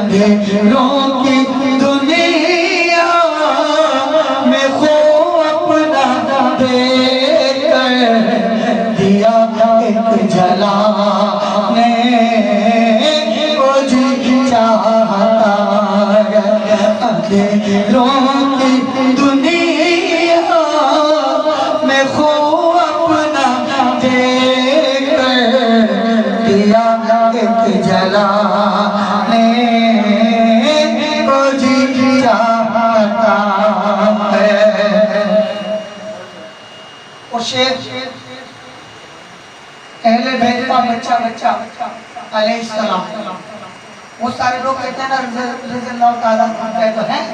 अंधेरों की दुनिया में खो अपना देकर दिया एक जलाने को जी चाहता है। अंधेरों की दुनिया में खो अपना देकर दिया एक जलाने को जी चाहता है। और शेर अहले बैत का बच्चा अलैहिस्सलाम, वो सारे लोग कहते हैं ना रज़ियल्लाहु ताला कहते तो हैं,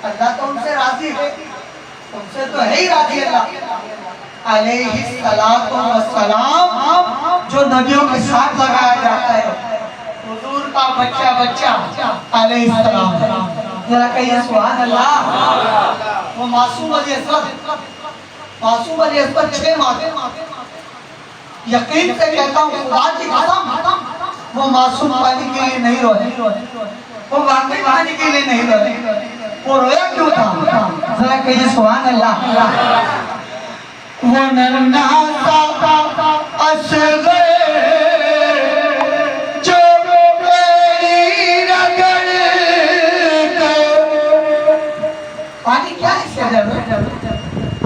अल्लाह तो उनसे राजी है, उनसे तो है ही राजी अल्लाह। अलैहिस्सलातु वस्सलाम जो नबियों के साथ लगाया जाता है, हुजूर का बच्चा अलैहिस्सलाम, जरा कहिए सुभान अल्लाह। वो मासूम अली असगर 6 माह, यकीन से कहता हूँ खुदा की कसम, वो मासूम पानी के लिए नहीं रोए, वो वाकई पानी के लिए नहीं रोए। वो रोया क्यों था? जरा कहिए सुभान अल्लाह। वो नन्हा सा असगर जो मेरी रगड़ कर, पानी क्या है इसके अंदर?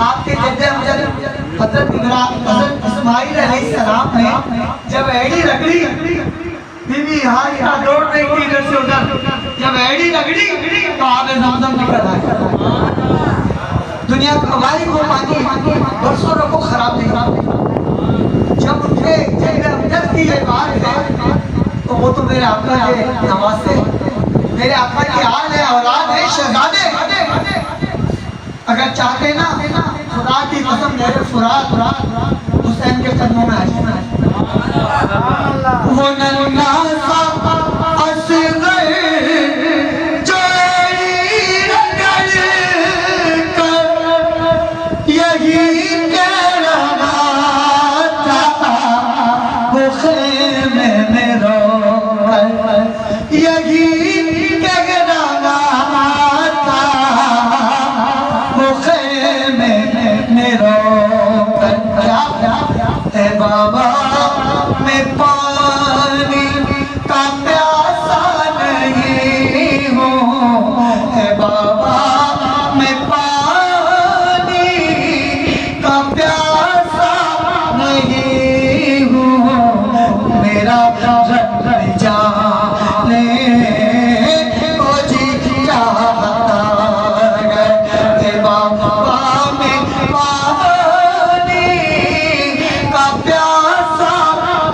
आपके जद्दे हज़रत इस्माइल अलैहिस्सलाम ने जब एड़ी रगड़ी, बीवी यहाँ दौड़ रही थी इधर से उधर, जब एड़ी रगड़ी तो आगे ज़मज़म निकल आया। दुनिया का वाली को पानी बरसों को खराब नहीं। जब उठे जब की ये बात है तो वो तो मेरे आका के नवाज से, मेरे आका की आल है, औलाद है, शहजादे। अगर चाहते ना खुदा की कसम मेरे फुरात हुसैन के कदमों में आ जाए। वो नन्हा सा असगर जो रगड़ कर यही कह रहा था, वो खेमे में रो कर यही कह रहा था, वो खेमे में रो कर है बाबा मैं पानी का प्यासा नहीं हूँ, है बाबा मैं पानी का प्यासा नहीं हूँ, मेरा रब जाने को जी चाहता है। बाबा मैं पानी का प्यासा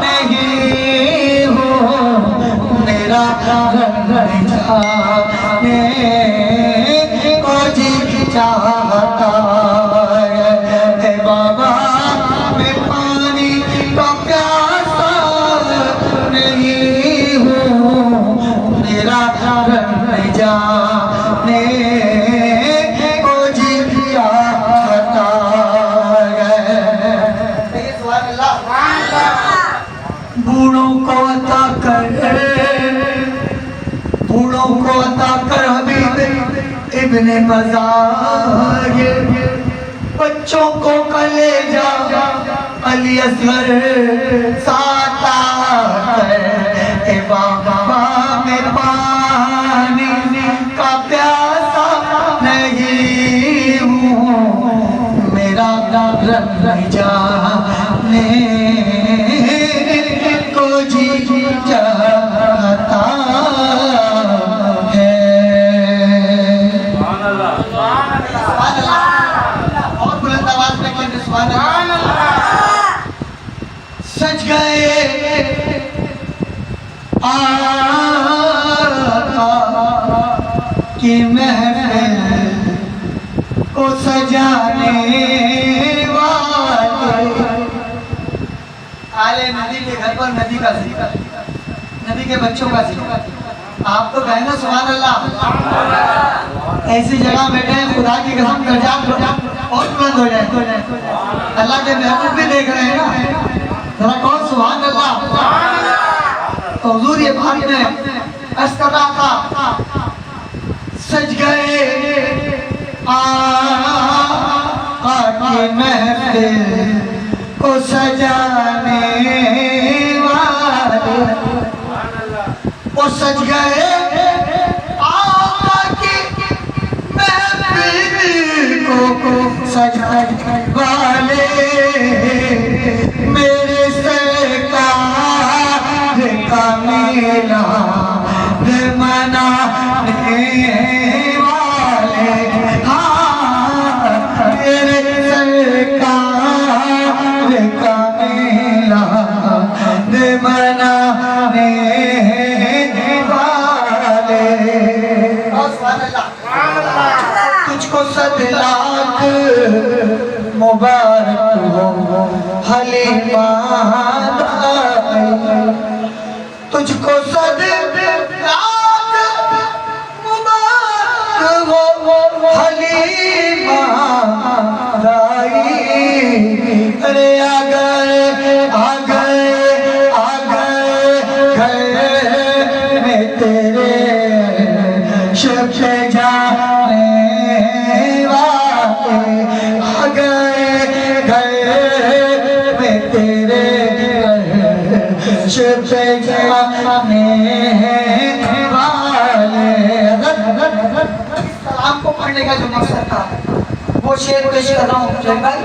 नहीं हूँ, मेरा रब जाने को जी चाहता है। बाबा मैं पानी का प्यासा नहीं हूँ, मेरा रब जाने को जी चाहता है। बूढ़ों को अता कर, बूढ़ों को अता कर हबीब इब्ने मज़ार, बच्चों को कलेजा अली असगर साता है। बाबा मैं पानी का प्यासा नहीं हूँ, मेरा रब जाने को जी चाहता है। और बुलंद आवाज में कहते सुभान अल्लाह। सज गए आका की महफिल को सजाने वाले, आले नदी के घर पर नदी का जिक्र, नबी के बच्चों का जिक्र। आप तो कहना सुभान अल्लाह। ऐसी जगह बैठे हैं खुदा की कसम दर्जात और बुलंद हो जाए। अल्लाह के महबूब भी देख रहे हैं ना, जरा कौन सुभान अल्लाह। तो हुजूर ये बात में अर्ज कर रहा था, सज गए आके महफिल को सजाने वाले, वो सज गए आके महफिल को सजाने वाले, मेरे सरकार का मेला मनाने वाले, हाँ मेरे सरकार का मेला मनाने वाले। तुझको सद लाख मुबारक हो हलीमा, तुझको सद लाख मुबारक हो हलीमा दाई। अरे आ गए में तेरे शब जाने वाले, आ गए में तेरे शब जाने वाले। सलाम को पढ़ने का जो मकसद था वो शेर पेश कर रहा हूँ। जय भाई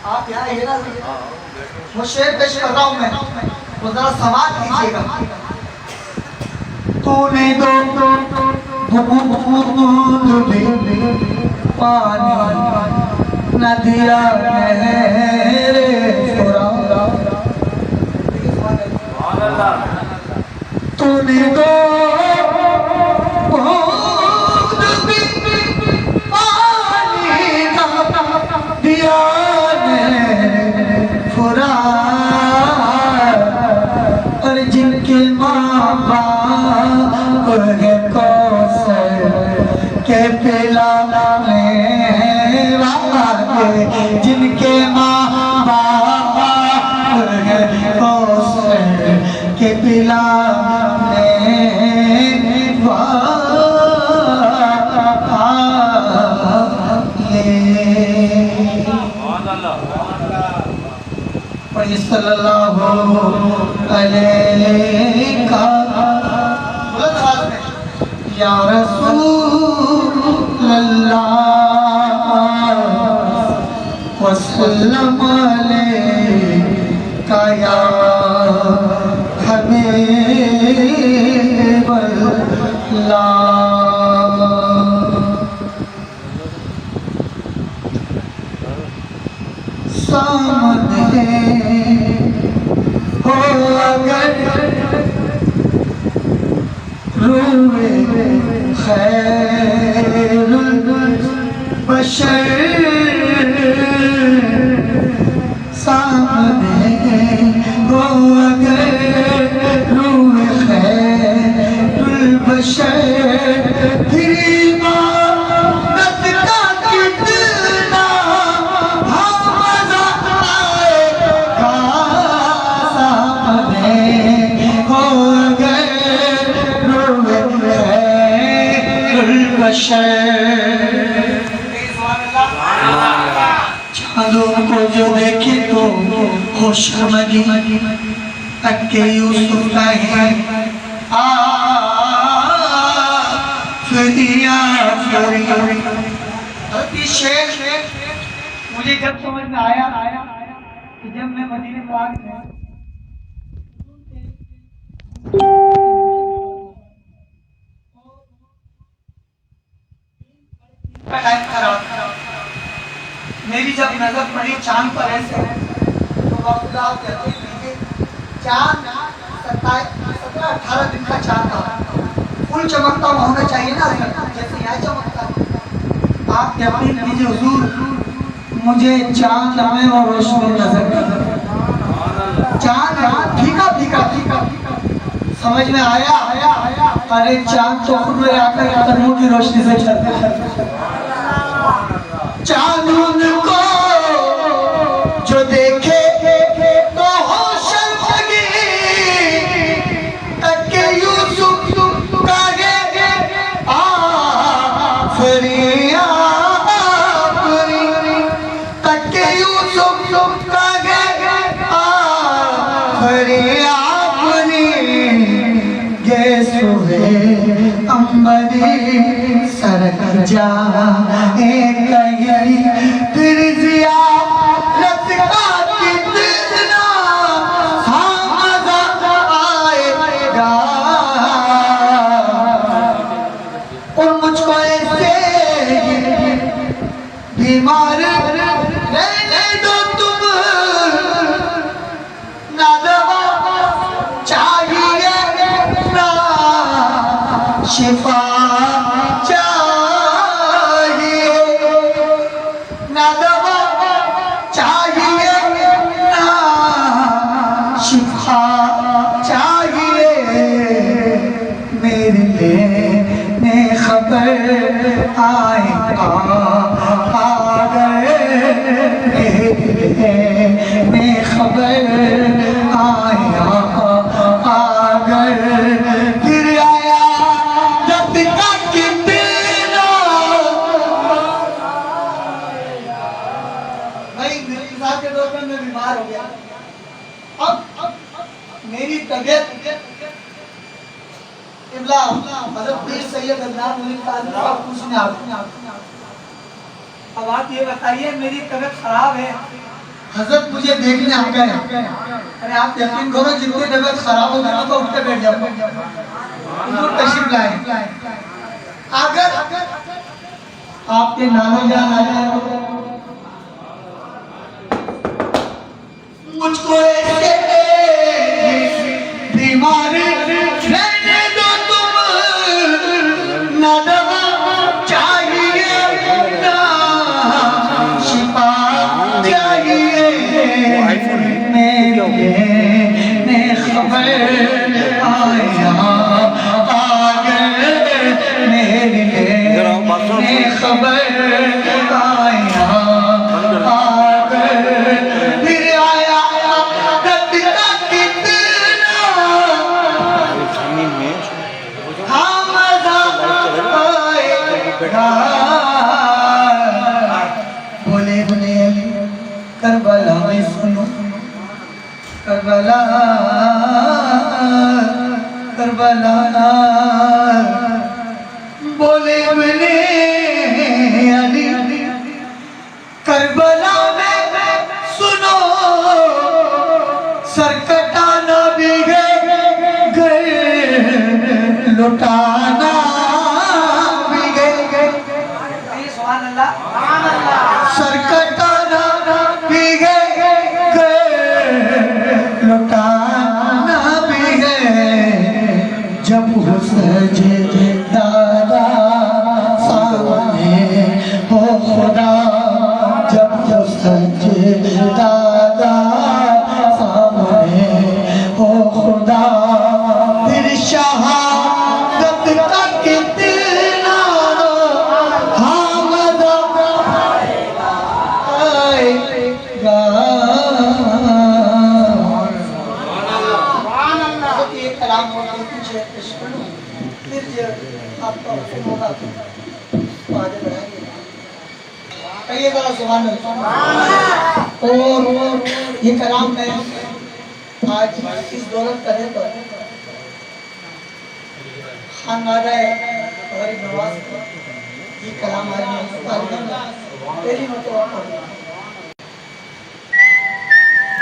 आप यहाँ ये ना, वो शेर पेश कर रहा हूँ मैं, वो जरा समाज कीजिएगा। तूने दो पानी न दिया मेरे फुरा, तूने दो दिया फुरा, और जिनके माँ बाप है कौसर के पिलाने वाले, जिनके माँ बाप है कौसर के पिलाने वाले। पढ़िए सल्लल्लाहु अलैका या रसूलल्लाह वसल्लम अलैका या हबीबल्लाह। सामने हो अगर रूए खैरुल बशर, सामने हो अगर रूए खैरुल बशर, फिर इबादत का कितना चांदों को जो देखे तो होश लगी, अक्के यूसुफ का है शेख। मुझे जब समझ में आया कि जब मैं मदीने पाक में मेरी जब नजर पड़ी चांद पर ऐसे, तो चांद 17-18 दिन का चांद था, फुल चमकता हुआ होना चाहिए ना, जैसे यहाँ चमकता। आप यकीन कीजिए हुजूर, मुझे चांद में वो रोशनी नजर, चांद फीका फीका फीका समझ में आया। अरे चांद तो खुद में आकर कदमों की रोशनी से चलता है। चांद उनको जो देखे तो होश लगी, तक के यूसुफ सुबह अंबरी सरक जा कहीं फिर ज़ियारत का कितना हाँ मज़ा आएगा और मुझको ऐसे बीमार रहने दो तुम ना दवा चाहिए ना शिफा चाहिए ना दवा चाहिए ना शिफा चाहिए मेरे लिए खबर आएगा मैं खबर आया अगर फिर आया जब का कितना भाई मेरे साथ के दौर में मैं बीमार हो गया अब मेरी तबीयत इब्ला मतलब पीर सैयद अदनान वली कादरी का पूछने आते अब आप ये बताइए मेरी तबीयत खराब है हजरत मुझे देखने आ गए अरे आप यकीन करो जितनी तबीयत खराब हो गई तो उठते बैठ जाओ हुजूर तशरीफ लाए अगर आपके नाना जान आए मुझको ऐसे बीमार रहने दो तुम ना दवा चाहिए ना शिफा चाहिए मैं खबर आया आगे मेरे मैं खबर आया आगे फिर आया रब का कितना हाँ मज़ा आएगा बोले बोले करबला में सुनो करबला करबला बोले बोले अली करबला में सुनो सरकटाना भी गए लुटाना भी गए सुभान अल्लाह सरकटाना भी गए लुटाना भी गए जब हो सजे दादा सामने हो खुदा जब हो सजे दादा सामने हो खुदा फिर शहादत का कितना हाँ मज़ा आएगा आपका होगा तो आगे बढ़ाएंगे सुभान अल्लाह और ये कलाम में आज इस दौलत करे तो खानवादा गरीब नवाज ये कलाम आज पहली मतलब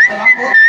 कलाम बहुत